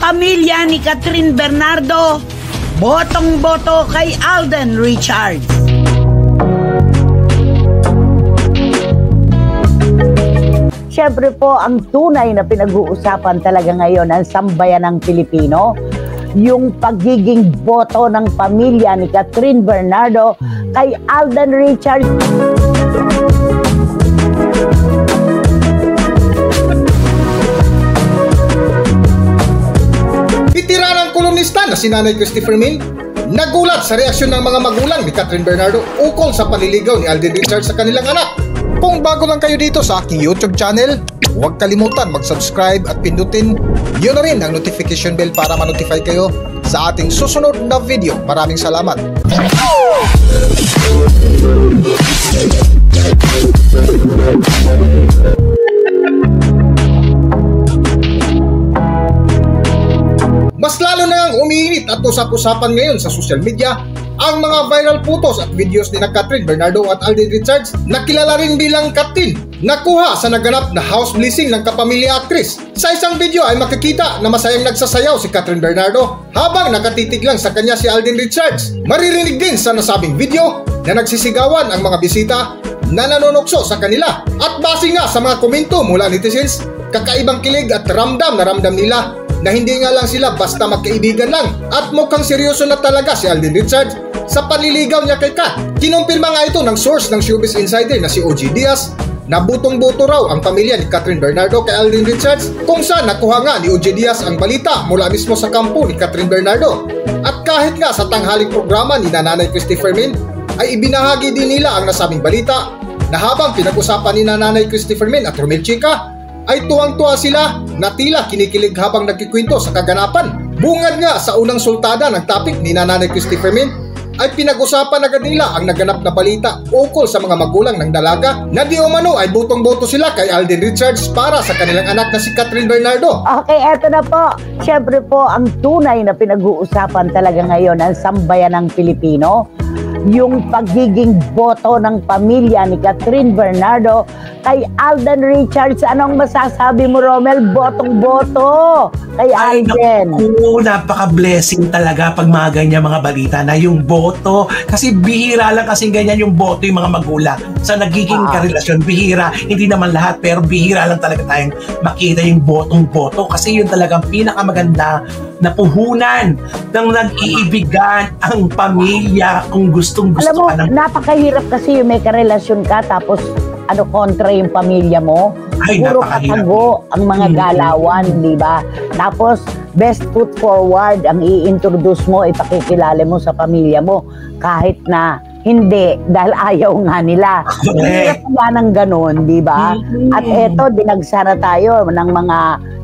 pamilya ni Catherine Bernardo, botong-boto kay Alden Richards. Siyempre po, ang tunay na pinag-uusapan talaga ngayon ang sambayan ng Pilipino, yung pagiging boto ng pamilya ni Catherine Bernardo kay Alden Richards. Bitiranang kolumnista na si Nanay Christopher Min nagulat sa reaksyon ng mga magulang ni Catherine Bernardo ukol sa panliligaw ni Alden Richards sa kanilang anak. Kung bago lang kayo dito sa aking YouTube channel, huwag kalimutan mag-subscribe at pindutin yun na rin ang notification bell para ma-notify kayo sa ating susunod na video. Maraming salamat! Mas lalo na ang umiinit at usap-usapan ngayon sa social media ang mga viral photos at videos ni Catherine Bernardo at Alden Richards na kilala rin bilang Katin, nakuha sa naganap na house blessing ng kapamilya actress. Sa isang video ay makikita na masayang nagsasayaw si Catherine Bernardo habang nakatitig lang sa kanya si Alden Richards. Maririnig din sa nasabing video na nagsisigawan ang mga bisita na nanonokso sa kanila. At base nga sa mga komento mula netizens, kakaibang kilig at ramdam na ramdam nila na hindi nga lang sila basta magkaibigan lang at mukhang seryoso na talaga si Alden Richards sa panliligaw niya kay Kat. Kinumpirma nga ito ng source ng Showbiz Insider na si OG Diaz na butong-buto raw ang pamilya ni Catherine Bernardo kay Alden Richards, kung saan nakuha nga ni OG Diaz ang balita mula mismo sa kampo ni Catherine Bernardo. At kahit nga sa tanghaling programa ni Nanay Christopher Min ay ibinahagi din nila ang nasabing balita na habang pinag-usapan ni Nanay Christopher Min at Romel Chica ay tuwang-tuwa sila na tila kinikilig habang nagkikwento sa kaganapan. Bungad nga sa unang sultada ng topic ni Nanay Christopher Min ay pinag-usapan agad nila ang naganap na balita ukol sa mga magulang ng dalaga na di umano ay butong-boto sila kay Alden Richards para sa kanilang anak na si Catherine Bernardo. Okay, eto na po. Siyempre po, ang tunay na pinag-uusapan talaga ngayon ang sambayan ng Pilipino, yung pagiging boto ng pamilya ni Catherine Bernardo kay Alden Richards. Anong masasabi mo, Romel? Botong-boto kay Alden. Naku, napaka-blessing talaga pag mga ganyan mga balita na yung boto. Kasi bihira lang kasi ganyan yung boto yung mga magulang. Sa nagiging karelasyon, bihira. Hindi naman lahat, pero bihira lang talaga tayong makita yung botong-boto. Kasi yun talagang pinakamaganda na puhunan ng nag-iibigan ang pamilya kung gustong-gusto ka ng... Napakahirap kasi yung may karelasyon ka tapos kontra yung pamilya mo. Ay, puro katago ang mga galawan, di ba? Tapos, best foot forward ang i-introduce mo, ipakikilala mo sa pamilya mo. Kahit na hindi, dahil ayaw nga nila. Hirap nga ng ganun, di ba? At eto, dinagsana tayo ng mga,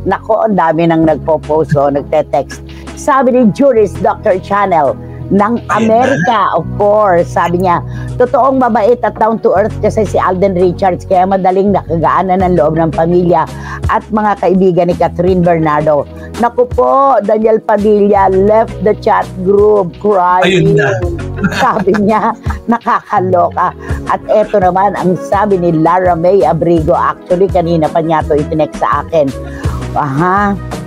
nako, ang dami nang nagpo-post o nagte-text. Sabi ni Juris Dr. Channel ng Amerika, of course, sabi niya, totoong mabait at down to earth kasi si Alden Richards, kaya madaling nakagaanan ng loob ng pamilya at mga kaibigan ni Catherine Bernardo. Naku po, Daniel Padilla left the chat group crying. Sabi niya, nakakaloka. At eto naman ang sabi ni Lara May Abrigo, actually kanina pa niya to itinext sa akin.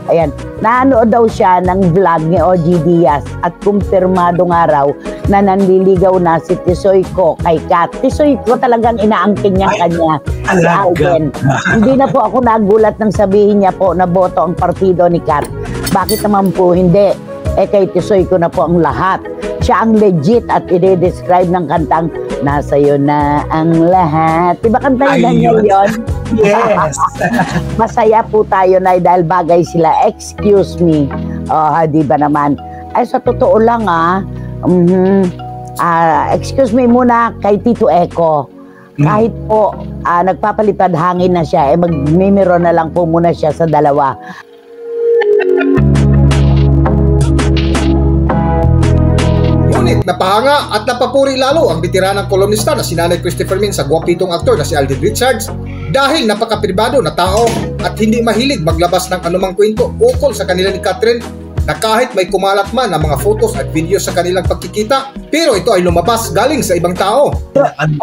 Ayan, nanood daw siya ng vlog ni OG Diaz at kumpirmado nga raw na nanliligaw na si Tisoy ko kay Kat. Tisoy ko talagang inaangkin niya kanya, si Alden. Hindi na po ako nagulat nang sabihin niya po na boto ang partido ni Kat. Bakit naman po hindi? Kay Tisoy ko na po ang lahat. Siya ang legit at i-describe ng kantang Nasa iyo na ang lahat. Diba kanta yun? Yes. Masaya po tayo na dahil bagay sila. Excuse me. Di ba naman? Ay, sa totoo lang excuse me muna kay Tito Eco. Kahit po nagpapalipad hangin na siya, magmimiro na lang po muna siya sa dalawa. Ngunit napahanga at napapuri lalo ang bitiranang kolumnista na si Nanay Christopher Min sa gwapitong aktor na si Alden Richards dahil napaka-pribado na tao at hindi mahilig maglabas ng anumang kwento ukol sa kanila ni Catherine, na kahit may kumalat man ng mga photos at videos sa kanilang pagkikita, pero ito ay lumabas galing sa ibang tao.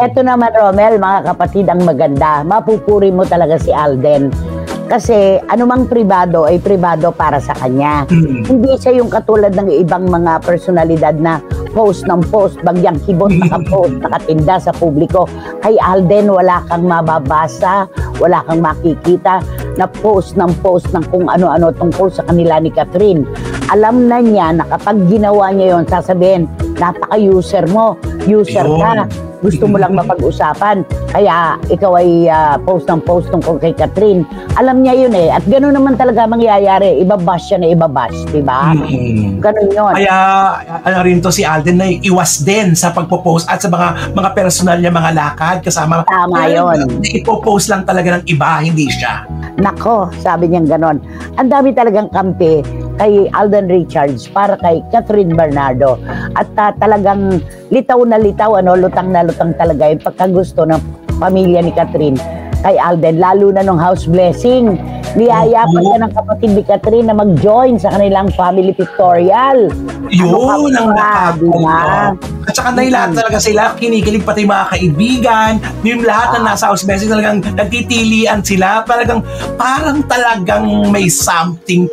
Ito naman, Romel, mga kapatid, ang maganda. Mapupuri mo talaga si Alden. Kasi anumang pribado ay pribado para sa kanya. Hindi siya yung katulad ng ibang mga personalidad na post ng post, bagyang kibot, naka-post, nakatinda sa publiko. Kay Alden, wala kang mababasa, wala kang makikita na post ng kung ano-ano tungkol sa kanila ni Catherine. Alam na niya na kapag ginawa niya yon, sasabihin, napaka-user mo, user ka, gusto mo lang mapag-usapan, kaya ikaw ay post ng post tungkol kay Catherine. Alam niya yun eh, at gano'n naman talaga mangyayari, ibabash siya na ibabash, diba? Gano'n yun. Kaya ano rin to si Alden na iwas din sa pagpo-post at sa mga personal niya mga lakad kasama. Tama yun. Ipo-post lang talaga ng iba, hindi siya. Nako, sabi niyang gano'n. Ang dami talagang kampi kay Alden Richards para kay Catherine Bernardo. At talagang litaw na litaw, lutang na lutang talaga yung pagkagusto ng pamilya ni Catherine kay Alden, lalo na nung house blessing. Niyayapan siya ng kapatid ni Catherine na mag-join sa kanilang family pictorial. Yun ang nakakatawa. At saka dahil lahat talaga sila, kinikilig pati mga kaibigan, yung lahat na nasa house blessing talagang nagtitilian sila, parang talagang may something.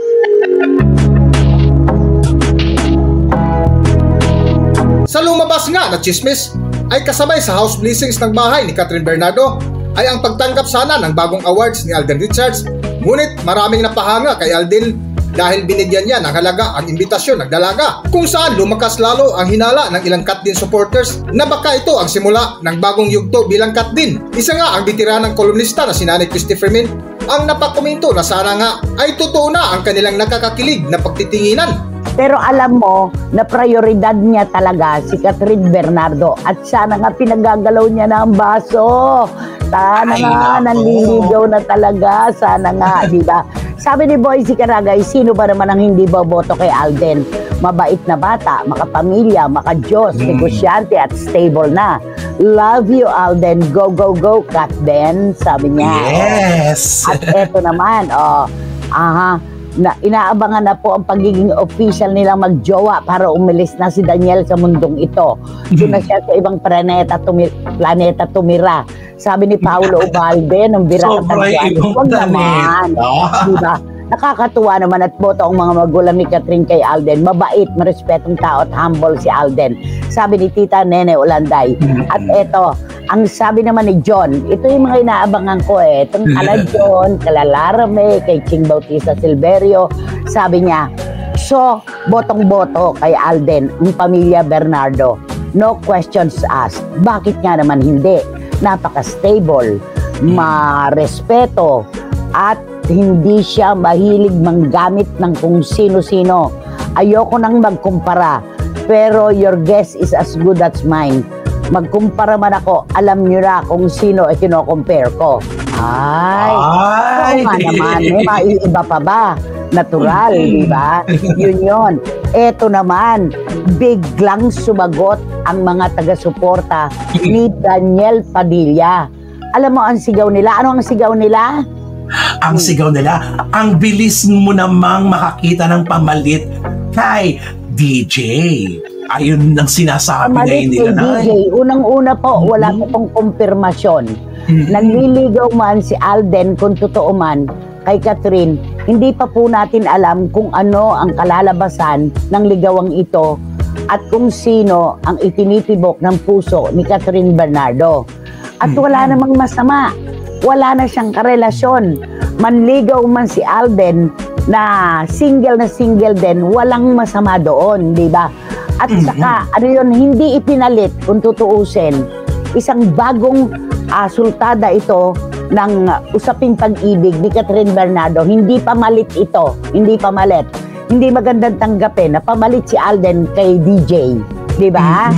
Sa lumabas nga na chismis ay kasabay sa house blessings ng bahay ni Catherine Bernardo ay ang pagtanggap sana ng bagong awards ni Alden Richards. Ngunit maraming napahanga kay Alden dahil binigyan niya ng halaga ang imbitasyon ng dalaga, kung saan lumakas lalo ang hinala ng ilang Kat Din supporters na baka ito ang simula ng bagong yugto bilang Kat Din. Isa nga ang bitiranang kolumnista na si Nanay Christopher Min ang napakomento na sana nga ay totoo na ang kanilang nakakakilig na pagtitinginan. Pero alam mo na prioridad niya talaga si Catherine Bernardo at sana nga pinagagalaw niya na ang baso. Sana nga, nanliligaw na talaga. Sana nga, di ba? Sabi ni Boycie Caragay, sino ba naman ang hindi boboto kay Alden? Mabait na bata, makapamilya, makadiyos, negosyante at stable na. Love you, Alden. Go, go, go, Kat Den. Sabi niya. Yes! At eto naman, na inaabangan na po ang pagiging official nilang magjowa para umalis na si Daniel sa mundong ito. Doon na siya sa ibang planeta tumira. Sabi ni Paolo Ubalde ng Birata Tagyan, huwag naman. Diba? Nakakatuwa naman at boto ang mga magulang ni Catherine kay Alden. Mabait, marespetong tao at humble si Alden. Sabi ni Tita Nene Olanday. At eto, ang sabi naman ni John, ito yung mga inaabangan ko eh. Itong kala John, kala Larame, kay Ching Bautista Silverio. Sabi niya, so, botong-boto kay Alden, ang pamilya Bernardo. No questions asked. Bakit nga naman hindi? Napaka-stable, marespeto, at hindi siya mahilig manggamit ng kung sino-sino. Ayoko nang magkumpara, pero your guess is as good as mine. Magkumpara man ako, alam nyo na kung sino ay kino-compare ko. Ay, naman, may maiiba pa ba? Natural, di ba? Yun. Eto naman, biglang sumagot ang mga taga-suporta ni Daniel Padilla. Alam mo ang sigaw nila? Ano ang sigaw nila? Ang sigaw nila, ang bilis mo namang makakita ng pamalit kay DJ. Ayun ang sinasabi pamalit nila na. DJ, unang-una po, wala po pong kumpirmasyon. Nanliligaw man si Alden kung totoo man kay Catherine, hindi pa po natin alam kung ano ang kalalabasan ng ligawang ito at kung sino ang itinitibok ng puso ni Catherine Bernardo. At wala namang masama. Wala na siyang karelasyon. Manligaw man si Alden na single din, walang masama doon, di ba? At saka, hindi ipinalit kung tutuusin. Isang bagong sultada ito ng usaping pag-ibig ni Catherine Bernardo. Hindi pamalit ito. Hindi pamalit. Hindi magandang tanggapin na pamalit si Alden kay DJ. Diba?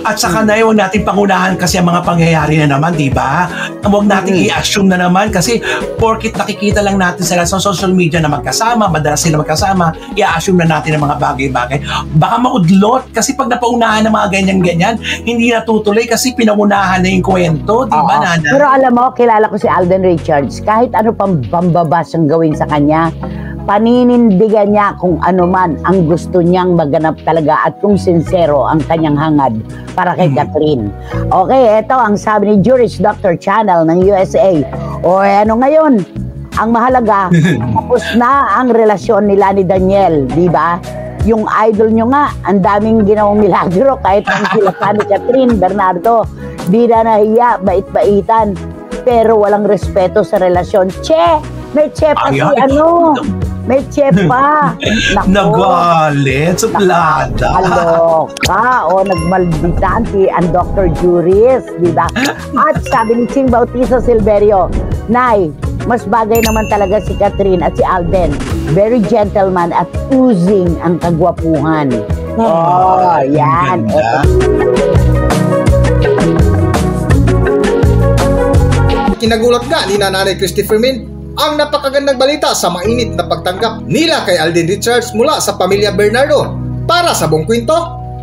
At saka na huwag natin pangunahan kasi ang mga pangyayari na naman, diba? Huwag natin i-assume na naman kasi porkit nakikita lang natin sila sa social media na magkasama, madalas sila magkasama, i-assume na natin ang mga bagay-bagay. Baka maudlot kasi pag napaunahan ng mga ganyan-ganyan, hindi natutuloy kasi pinangunahan na yung kwento, diba, Nana? Pero alam mo, kilala ko si Alden Richards. Kahit ano pang pambabas ang gawin sa kanya, paninindigan niya kung ano man ang gusto niyang maganap talaga at kung sincero ang kanyang hangad para kay Catherine. Okay, ito ang sabi ni Juris Doctor Channel ng USA. O ano ngayon? Ang mahalaga, tapos na ang relasyon nila ni Daniel, di ba? Yung idol nyo nga, ang daming ginawang milagro kahit ang sila pa ni Catherine Bernardo. Di na nahiya, bait-baitan, pero walang respeto sa relasyon. Che! May che pa si ano? May che pa. Nagalit, suplada. Kaloka. O, nagmalbitanti ang Dr. Juris, di ba? At sabi ni Ching Bautista Silverio, Nay, mas bagay naman talaga si Catherine at si Alden. Very gentleman at oozing ang kagwapuhan. Oh, yan. Kinagulat nga ni Nanay Christopher Min ang napakagandang balita sa mainit na pagtanggap nila kay Alden Richards mula sa pamilya Bernardo. Para sa buong kwento,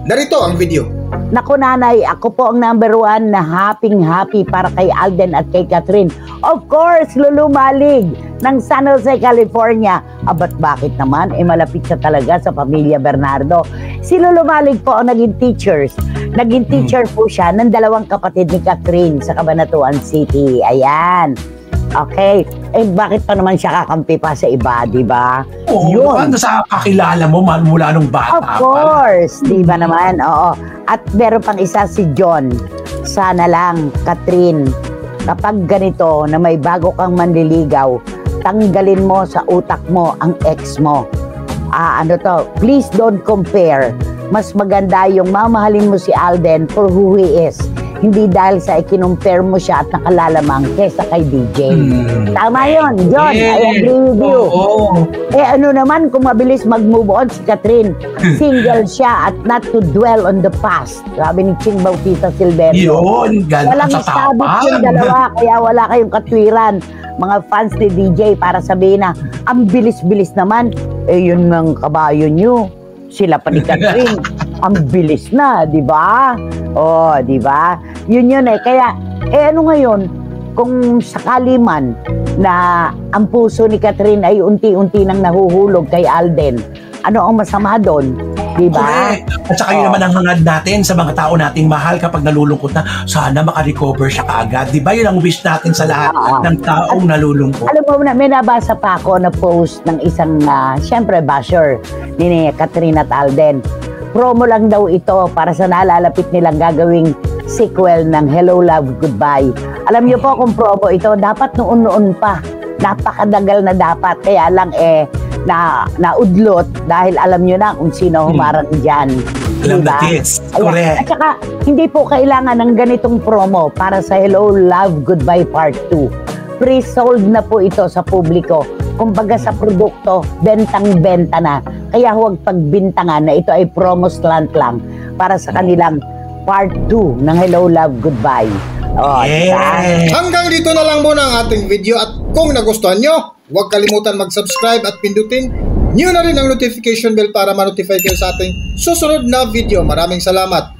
narito ang video. Naku nanay, ako po ang #1 na happy para kay Alden at kay Catherine. Of course, lulumalig ng San Jose, California. Abat bakit naman? Malapit siya talaga sa pamilya Bernardo. Si lulumalig po ang naging teachers. Naging teacher po siya ng 2 kapatid ni Catherine sa Cabanatuan City. Ayan. Okay. Bakit pa naman siya kakampi pa sa iba, di ba? Oo, yun. Sa kakilala mo mula nung bata. Of course. Di ba naman? Oo. At meron pang isa si John. Sana lang, Catherine, kapag ganito na may bago kang manliligaw, tanggalin mo sa utak mo ang ex mo. Please don't compare. Mas maganda yung mamahalin mo si Alden for who he is. Hindi dahil sa ikinumpare mo siya at nakalalamang kesa kay DJ. Tama yun, John. I agree with you. Ano naman kung mabilis mag-move on si Catherine? Single siya at not to dwell on the past. Sabi ni Ching Bautista Silverio. Yun, walang estabit yung dalawa, kaya wala kayong katwiran. Mga fans ni DJ para sabihin na, ang bilis-bilis naman. Yun ng kabayo nyo. Sila pa ni Catherine. Ang bilis na, di ba? Di ba? Yun Kaya, ano ngayon, kung sakali man na ang puso ni Catherine ay unti-unti nang nahuhulog kay Alden, ano ang masama doon? Di ba? At saka yun naman ang hangad natin sa mga tao nating mahal kapag nalulungkot na, sana makarecover siya kaagad. Di ba? Yun ang wish natin sa lahat ng taong nalulungkot. Alam mo, may nabasa pa ako na post ng isang, syempre, basher ni Catherine at Alden. Promo lang daw ito para sa nalalapit nilang gagawing sequel ng Hello, Love, Goodbye. Alam niyo po kung promo ito, dapat noon pa. Napakadagal na dapat. Kaya lang naudlot dahil alam niyo na kung sino humarang dyan. Alam na this. Correct. At saka, hindi po kailangan ng ganitong promo para sa Hello, Love, Goodbye Part 2. Pre-sold na po ito sa publiko. Kumbaga sa produkto, bentang-benta na. Kaya huwag pagbintangan na ito ay promo slant lang para sa kanilang part 2 ng Hello, Love, Goodbye. Hanggang dito na lang muna ang ating video at kung nagustuhan nyo, huwag kalimutan mag-subscribe at pindutin nyo na rin ang notification bell para ma-notify kayo sa ating susunod na video. Maraming salamat.